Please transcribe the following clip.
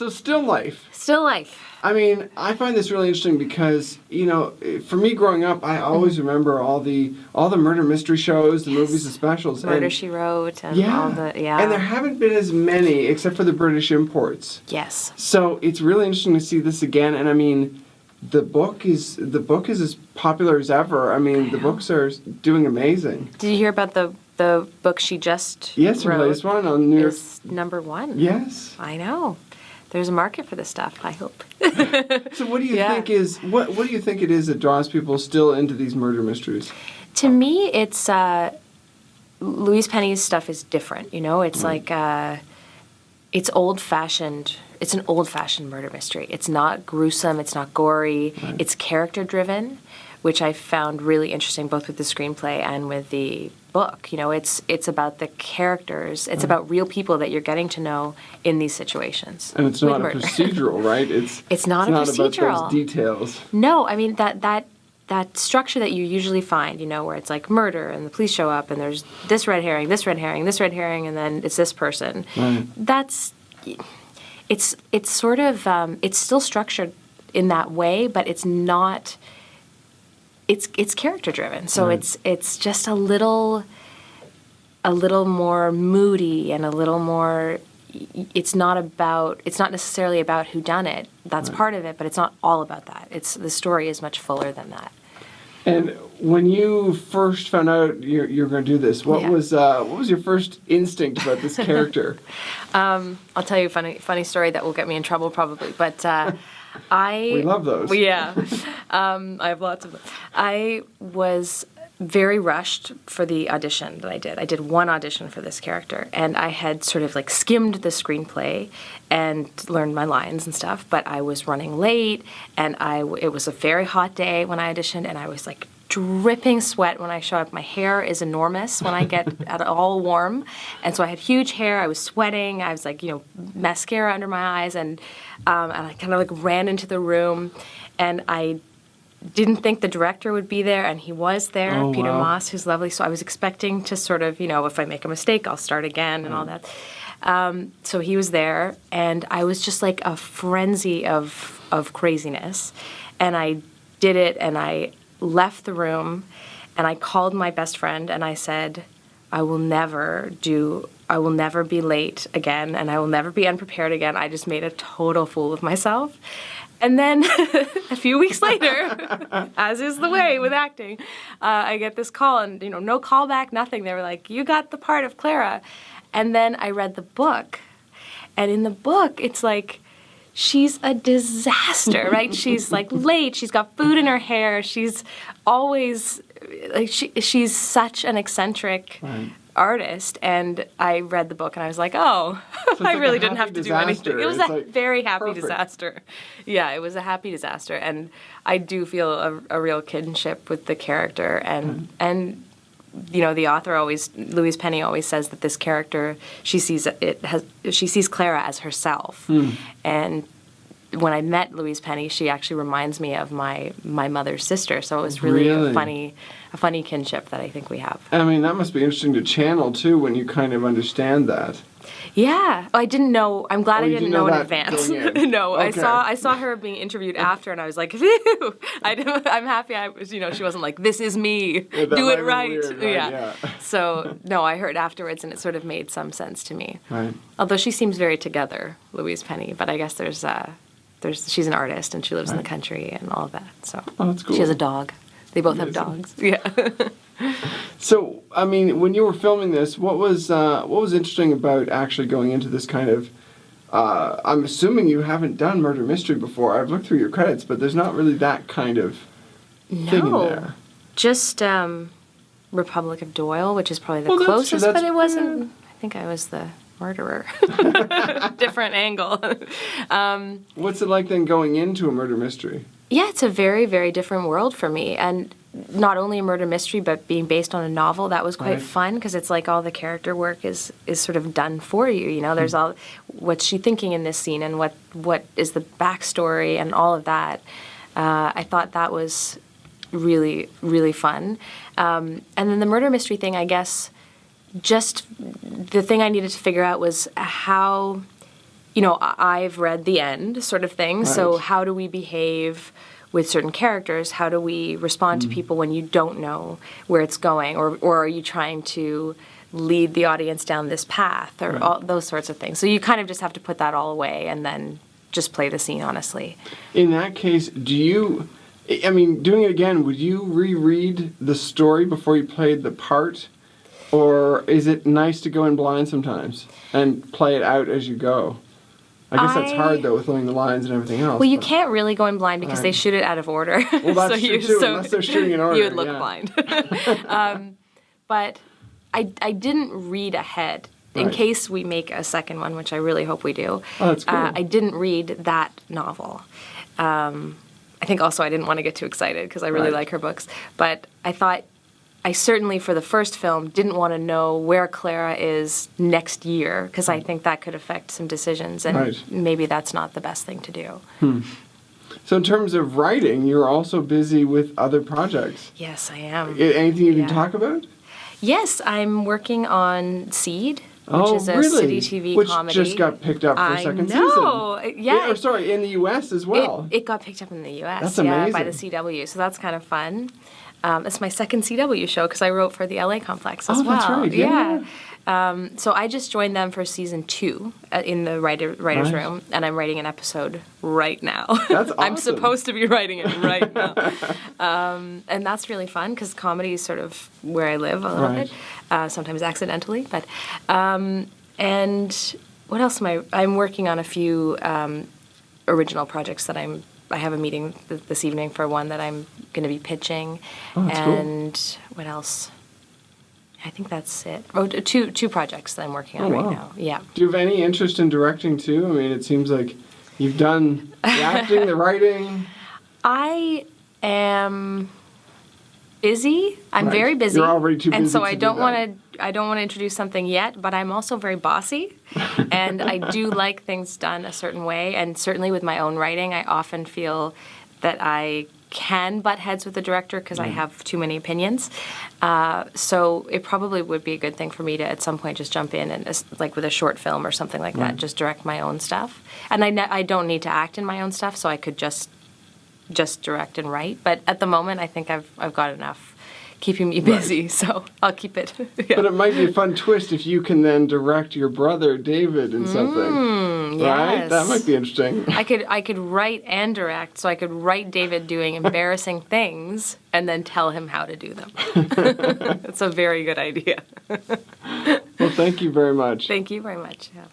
So still life. Still life. I mean, I find this really interesting because, for me growing up, I always remember all the murder mystery shows, the movies, the specials. Murder, She Wrote, and all the, And there haven't been as many, except for the British imports. Yes. So it's really interesting to see this again, and I mean, the book is as popular as ever. I mean, the books are doing amazing. Did you hear about the book she just Yes, her wrote? latest one on New York. Is #1. Yes. I know. There's a market for this stuff, I hope. So what do you think is what do you think it is that draws people still into these murder mysteries? To me, it's Louise Penny's stuff is different. It's like it's old-fashioned. It's an old-fashioned murder mystery. It's not gruesome. It's not gory. Right. It's character-driven, which I found really interesting, both with the screenplay and with the book. It's about the characters. It's about real people that you're getting to know in these situations. And it's not a procedural, right? It's not a procedural. About those details. No, I mean that structure that you usually find, where it's like murder and the police show up and there's this red herring, this red herring, this red herring, and then it's this person. Right. It's sort of it's still structured in that way, but it's not. It's character driven, so right. it's just a little more moody and a little more. It's not necessarily about who done it. That's right. part of it, but it's not all about that. The story is much fuller than that. And when you first found out you're going to do this, what was your first instinct about this character? I'll tell you a funny story that will get me in trouble probably, but. We love those. Yeah. I have lots of them. I was very rushed for the audition that I did. I did one audition for this character, and I had sort of like skimmed the screenplay and learned my lines and stuff, but I was running late, and it was a very hot day when I auditioned, and I was like dripping sweat when I show up. My hair is enormous when I get at all warm, and so I had huge hair. I was sweating. I was like, mascara under my eyes, and I kind of like ran into the room, and I didn't think the director would be there, and he was there, Peter Moss, who's lovely. So I was expecting to sort of, if I make a mistake, I'll start again and all that. So he was there, and I was just like a frenzy of craziness, and I did it, and I left the room, and I called my best friend, and I said, I will never be late again, and I will never be unprepared again. I just made a total fool of myself. And then a few weeks later, as is the way with acting, I get this call, and no callback, nothing. They were like, "You got the part of Clara." And then I read the book, and in the book, it's like she's a disaster, right? She's like late. She's got food in her hair. She's always like she's such an eccentric. Right. Artist, and I read the book and I was like, oh, so I really didn't have to do anything. It was a very happy disaster. Yeah, it was a happy disaster, and I do feel a real kinship with the character, and the author Louise Penny always says that this character she sees Clara as herself, and when I met Louise Penny, she actually reminds me of my mother's sister. So it was really a funny kinship that I think we have. I mean, that must be interesting to channel too when you kind of understand that. Yeah, I didn't know. I'm glad I didn't know in advance. No, okay. I saw her being interviewed after, and I was like, phew. I'm happy. I was, she wasn't like, this is me. Yeah, do it right. Weird, right? Yeah. So no, I heard afterwards, and it sort of made some sense to me. Right. Although she seems very together, Louise Penny, but I guess she's an artist, and she lives in the country and all of that. So that's cool. She has a dog. They both have dogs. Yeah. So, I mean, when you were filming this, what was interesting about actually going into this kind of? I'm assuming you haven't done murder mystery before. I've looked through your credits, but there's not really that kind of thing in there. Just Republic of Doyle, which is probably the closest, but it wasn't. I think I was the murderer. Different angle. What's it like then going into a murder mystery? Yeah, it's a very, very different world for me. And not only a murder mystery, but being based on a novel, that was quite fun, because it's like all the character work is sort of done for you. There's all, what's she thinking in this scene, and what is the backstory and all of that. I thought that was really, really fun. And then the murder mystery thing, I guess, just the thing I needed to figure out was how I've read the end sort of thing. So Right. how do we behave with certain characters? How do we respond to people when you don't know where it's going? Or are you trying to lead the audience down this path? Or Right. all those sorts of things. So you kind of just have to put that all away and then just play the scene honestly. In that case, doing it again, would you reread the story before you played the part? Or is it nice to go in blind sometimes and play it out as you go? I guess that's hard, though, with knowing the lines and everything else. Well, you can't really go in blind because they Right. shoot it out of order. Well, that's true, too, unless they're shooting in order. You would look yeah. blind. But I didn't read ahead. In Right. case we make a second one, which I really hope we do. Oh, that's cool. I didn't read that novel. I think also I didn't want to get too excited because I really Right. like her books. But I thought I certainly, for the first film, didn't want to know where Clara is next year because I think that could affect some decisions, and Right. maybe that's not the best thing to do. So in terms of writing, you're also busy with other projects. Yes, I am. Anything you can Yeah. talk about? Yes, I'm working on Seed, which Oh, is a really? city TV Which comedy. just got picked up for a second season. I know. Yeah. Or sorry, in the U.S. as well. It got picked up in the U.S. That's Yeah, by amazing. the CW, so that's kind of fun. It's my second CW show because I wrote for the LA Complex as Oh, well. that's right, yeah. So I just joined them for season 2 in the writer's Right. room, and I'm writing an episode right now. That's I'm awesome. supposed to be writing it right now. And that's really fun because comedy is sort of where I live a little Right. bit, sometimes accidentally. But and what else am I'm working on a few original projects that I have a meeting this evening for one that I'm going to be pitching. Oh, that's cool. And what else? I think that's it. Oh, two projects that I'm working on Oh, right wow. now. Yeah. Do you have any interest in directing too? I mean, it seems like you've done the acting, the writing. I am busy. I'm Right. very busy. You're already too and busy so to I do don't that. want to. I don't want to introduce something yet, but I'm also very bossy, and I do like things done a certain way. And certainly with my own writing, I often feel that I can butt heads with the director because I have too many opinions. So it probably would be a good thing for me to at some point just jump in and like with a short film or something like that, just direct my own stuff. And I don't need to act in my own stuff, so I could just direct and write. But at the moment, I think I've got enough keeping me busy, so I'll keep it. Yeah. But it might be a fun twist if you can then direct your brother David in something. Right? yes. That might be interesting. I could write and direct, so I could write David doing embarrassing things and then tell him how to do them. That's a very good idea. Well, thank you very much. Thank you very much. Yeah.